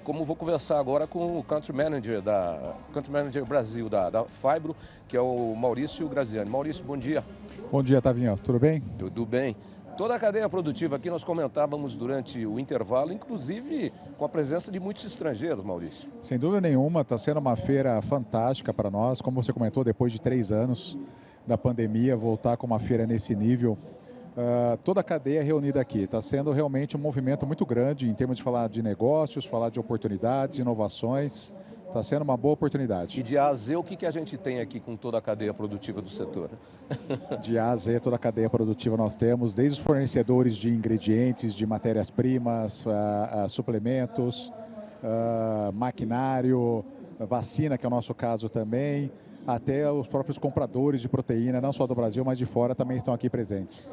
como vou conversar agora com o Country Manager Brasil da Phibro, que é o Maurício Graziani. Maurício, bom dia. Bom dia, Tavinho. Tudo bem? Tudo bem. Toda a cadeia produtiva aqui nós comentávamos durante o intervalo, inclusive com a presença de muitos estrangeiros, Maurício. Sem dúvida nenhuma, está sendo uma feira fantástica para nós. Como você comentou, depois de 3 anos da pandemia, voltar com uma feira nesse nível, toda a cadeia reunida aqui. Está sendo realmente um movimento muito grande em termos de falar de negócios, falar de oportunidades, inovações. Está sendo uma boa oportunidade. E de A a Z, o que a gente tem aqui com toda a cadeia produtiva do setor? De A a Z, toda a cadeia produtiva nós temos, desde os fornecedores de ingredientes, de matérias-primas, suplementos, maquinário, vacina, que é o nosso caso também, até os próprios compradores de proteína, não só do Brasil, mas de fora, também estão aqui presentes.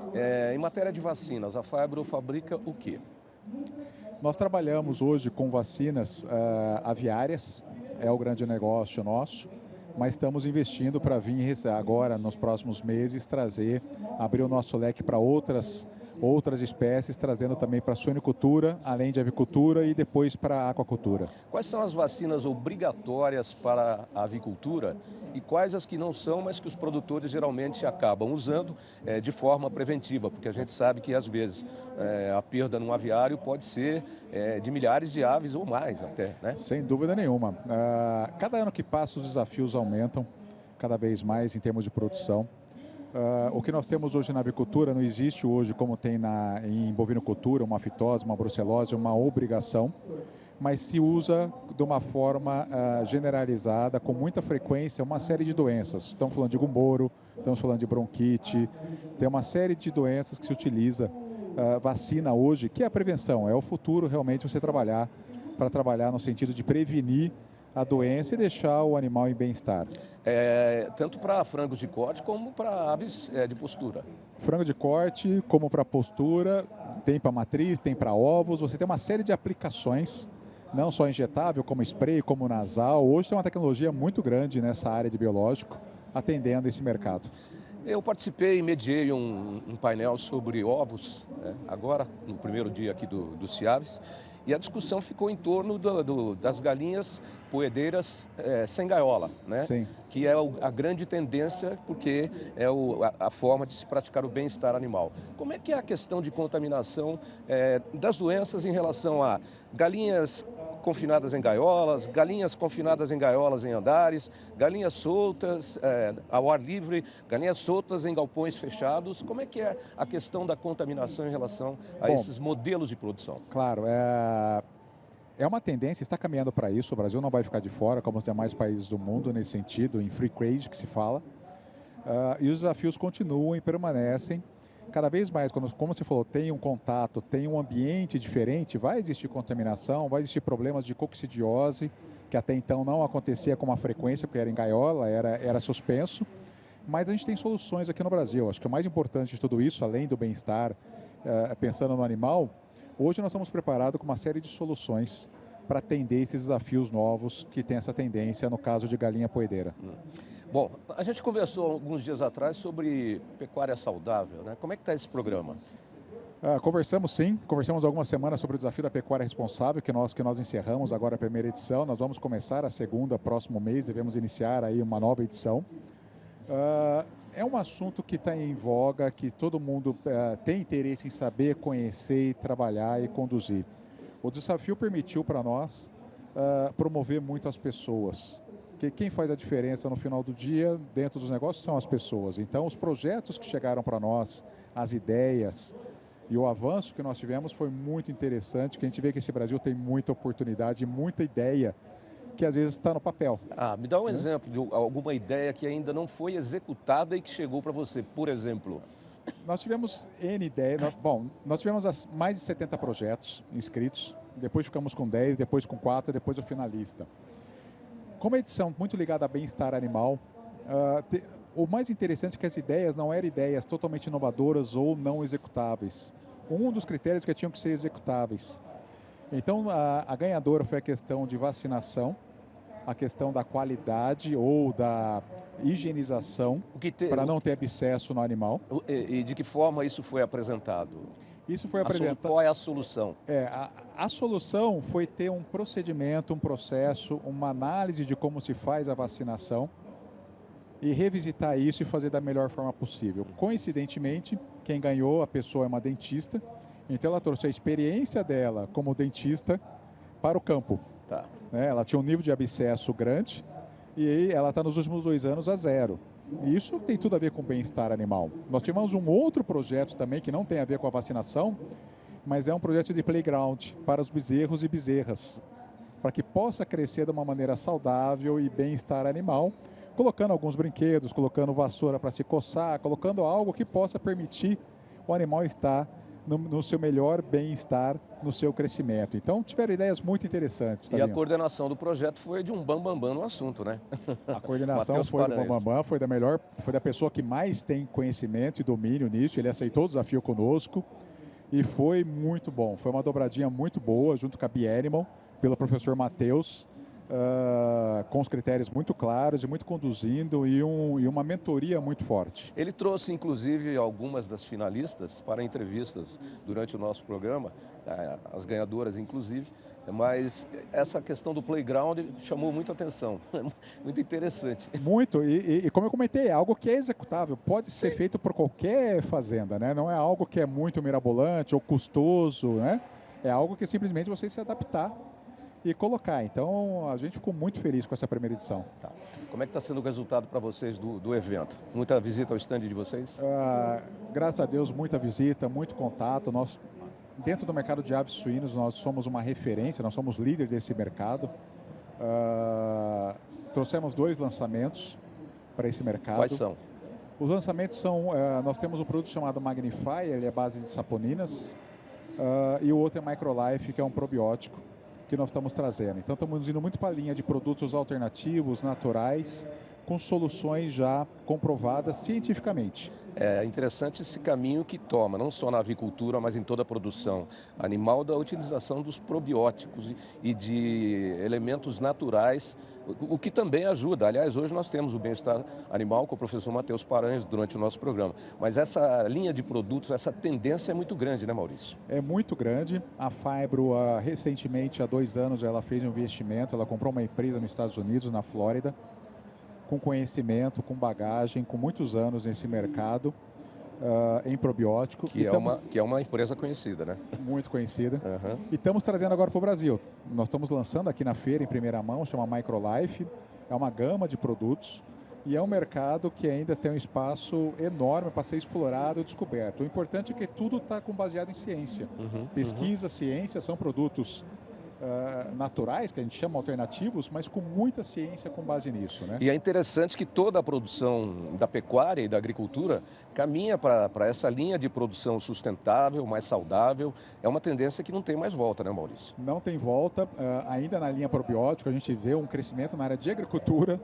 Em matéria de vacinas, a Phibro fabrica o quê? Nós trabalhamos hoje com vacinas aviárias, é o grande negócio nosso, mas estamos investindo para vir agora, nos próximos meses, abrir o nosso leque para outras espécies, trazendo também para a suinicultura, além de avicultura e depois para a aquacultura. Quais são as vacinas obrigatórias para a avicultura e quais as que não são, mas que os produtores geralmente acabam usando de forma preventiva? Porque a gente sabe que às vezes a perda num aviário pode ser de milhares de aves ou mais até, né? Sem dúvida nenhuma. Cada ano que passa os desafios aumentam cada vez mais em termos de produção. O que nós temos hoje na avicultura não existe hoje, como tem em bovinocultura, uma fitose, uma brucelose, uma obrigação, mas se usa de uma forma generalizada, com muita frequência, uma série de doenças. Estamos falando de gumboro, estamos falando de bronquite, tem uma série de doenças que se utiliza vacina hoje, que é a prevenção, é o futuro realmente você trabalhar no sentido de prevenir a doença e deixar o animal em bem-estar. Tanto para frangos de corte como para aves de postura. Frango de corte, como para postura, tem para matriz, tem para ovos, você tem uma série de aplicações, não só injetável, como spray, como nasal. Hoje tem uma tecnologia muito grande nessa área de biológico, atendendo esse mercado. Eu participei e mediei um painel sobre ovos, agora, no primeiro dia aqui do Ciaves, e a discussão ficou em torno das galinhas poedeiras sem gaiola, né? Sim. Que é a grande tendência, porque é a forma de se praticar o bem-estar animal. Como é que é a questão de contaminação das doenças em relação a galinhas confinadas em gaiolas, galinhas confinadas em gaiolas em andares, galinhas soltas ao ar livre, galinhas soltas em galpões fechados? Como é que é a questão da contaminação em relação a esses modelos de produção? Claro, é uma tendência, está caminhando para isso. O Brasil não vai ficar de fora, como os demais países do mundo, nesse sentido, em free trade que se fala. E os desafios continuam e permanecem. Cada vez mais, como você falou, tem um contato, tem um ambiente diferente, vai existir contaminação, vai existir problemas de coccidiose, que até então não acontecia com uma frequência, porque era em gaiola, era suspenso. Mas a gente tem soluções aqui no Brasil. Acho que o mais importante de tudo isso, além do bem-estar, pensando no animal, hoje nós estamos preparados com uma série de soluções para atender esses desafios novos que tem essa tendência no caso de galinha poedeira. Bom, a gente conversou alguns dias atrás sobre pecuária saudável, né? Como é que está esse programa? Conversamos algumas semanas sobre o desafio da pecuária responsável, que nós encerramos agora a primeira edição. Nós vamos começar a segunda, próximo mês, devemos iniciar aí uma nova edição. É um assunto que está em voga, que todo mundo tem interesse em saber, conhecer, e trabalhar e conduzir. O desafio permitiu para nós promover muito as pessoas. Porque quem faz a diferença no final do dia, dentro dos negócios, são as pessoas. Então, os projetos que chegaram para nós, as ideias e o avanço que nós tivemos foi muito interessante, que a gente vê que esse Brasil tem muita oportunidade, muita ideia, que às vezes está no papel. Me dá um exemplo de alguma ideia que ainda não foi executada e que chegou para você, por exemplo. Nós tivemos N ideias. Nós tivemos mais de 70 projetos inscritos, depois ficamos com 10, depois com 4, depois o finalista. Como a edição muito ligada a bem-estar animal, o mais interessante é que as ideias não eram ideias totalmente inovadoras ou não executáveis. Um dos critérios é que tinham que ser executáveis. Então, a ganhadora foi a questão de vacinação, a questão da qualidade ou da higienização, para não ter abscesso no animal. E de que forma isso foi apresentado? Isso foi apresentado. Qual é a solução? A solução foi ter um procedimento, um processo, uma análise de como se faz a vacinação e revisitar isso e fazer da melhor forma possível. Coincidentemente, quem ganhou, a pessoa é uma dentista, então ela trouxe a experiência dela como dentista para o campo. Tá. Ela tinha um nível de abscesso grande e ela está nos últimos 2 anos a 0. E isso tem tudo a ver com bem-estar animal. Nós tivemos um outro projeto também que não tem a ver com a vacinação, mas é um projeto de playground para os bezerros e bezerras, para que possa crescer de uma maneira saudável e bem-estar animal, colocando alguns brinquedos, colocando vassoura para se coçar, colocando algo que possa permitir o animal estar no seu melhor bem-estar, no seu crescimento. Então, tiveram ideias muito interessantes. E a coordenação do projeto foi de um bambambam no assunto, né? A coordenação foi do bambambam, foi da pessoa que mais tem conhecimento e domínio nisso. Ele aceitou o desafio conosco e foi muito bom. Foi uma dobradinha muito boa, junto com a Bianimal, pelo professor Matheus, com os critérios muito claros e muito conduzindo e uma mentoria muito forte. Ele trouxe, inclusive, algumas das finalistas para entrevistas durante o nosso programa, as ganhadoras, inclusive, mas essa questão do playground chamou muita atenção, muito interessante. Muito, e como eu comentei, é algo que é executável, pode ser feito por qualquer fazenda, né? Não é algo que é muito mirabolante ou custoso, né? É algo que simplesmente você se adaptar e colocar. Então, a gente ficou muito feliz com essa primeira edição. Tá. Como é que está sendo o resultado para vocês do evento? Muita visita ao stand de vocês? Graças a Deus, muita visita, muito contato. Nós, dentro do mercado de aves suínos, nós somos uma referência, nós somos líder desse mercado. Trouxemos 2 lançamentos para esse mercado. Quais são? Os lançamentos são, nós temos um produto chamado Magnify, ele é base de saponinas, e o outro é Microlife, que é um probiótico que nós estamos trazendo. Então, estamos indo muito para a linha de produtos alternativos, naturais, com soluções já comprovadas cientificamente. É interessante esse caminho que toma, não só na avicultura, mas em toda a produção animal, da utilização dos probióticos e de elementos naturais, o que também ajuda. Aliás, hoje nós temos o bem-estar animal com o professor Matheus Paranhos durante o nosso programa. Mas essa linha de produtos, essa tendência é muito grande, né, Maurício? É muito grande. A Phibro, recentemente, há 2 anos, ela fez um investimento, ela comprou uma empresa nos Estados Unidos, na Flórida, com conhecimento, com bagagem, com muitos anos nesse mercado, em probiótico. Que é uma empresa conhecida, né? Muito conhecida. Uhum. E estamos trazendo agora para o Brasil. Nós estamos lançando aqui na feira, em primeira mão, chama Microlife. É uma gama de produtos e é um mercado que ainda tem um espaço enorme para ser explorado e descoberto. O importante é que tudo está baseado em ciência. Pesquisa, ciência, são produtos naturais, que a gente chama alternativos, mas com muita ciência com base nisso, né? E é interessante que toda a produção da pecuária e da agricultura caminha para essa linha de produção sustentável, mais saudável. É uma tendência que não tem mais volta, né, Maurício? Não tem volta. Ainda na linha probiótica, a gente vê um crescimento na área de agricultura,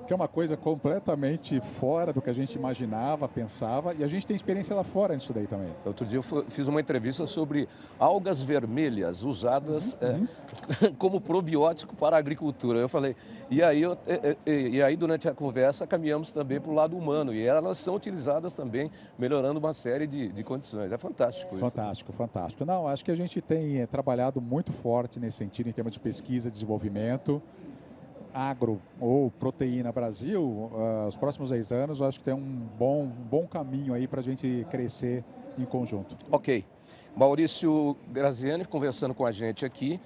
que é uma coisa completamente fora do que a gente imaginava, pensava, e a gente tem experiência lá fora nisso daí também. Outro dia eu fiz uma entrevista sobre algas vermelhas usadas como probiótico para a agricultura. Eu falei, e aí durante a conversa caminhamos também para o lado humano, e elas são utilizadas também, melhorando uma série de condições. É fantástico isso. Fantástico, fantástico. Não, acho que a gente tem trabalhado muito forte nesse sentido, em termos de pesquisa, desenvolvimento. Agro ou Proteína Brasil, os próximos 10 anos, eu acho que tem um bom caminho aí para a gente crescer em conjunto. Ok. Maurício Graziani conversando com a gente aqui,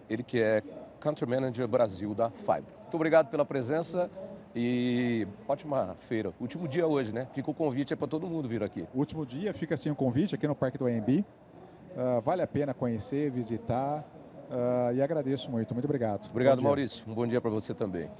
ele que é Country Manager Brasil da Phibro. Muito obrigado pela presença e ótima feira. Último dia hoje, né? Fica o convite para todo mundo vir aqui. Último dia, fica assim o convite aqui no Parque do AMB. Vale a pena conhecer, visitar. E agradeço muito. Muito obrigado. Obrigado, Maurício. Um bom dia para você também.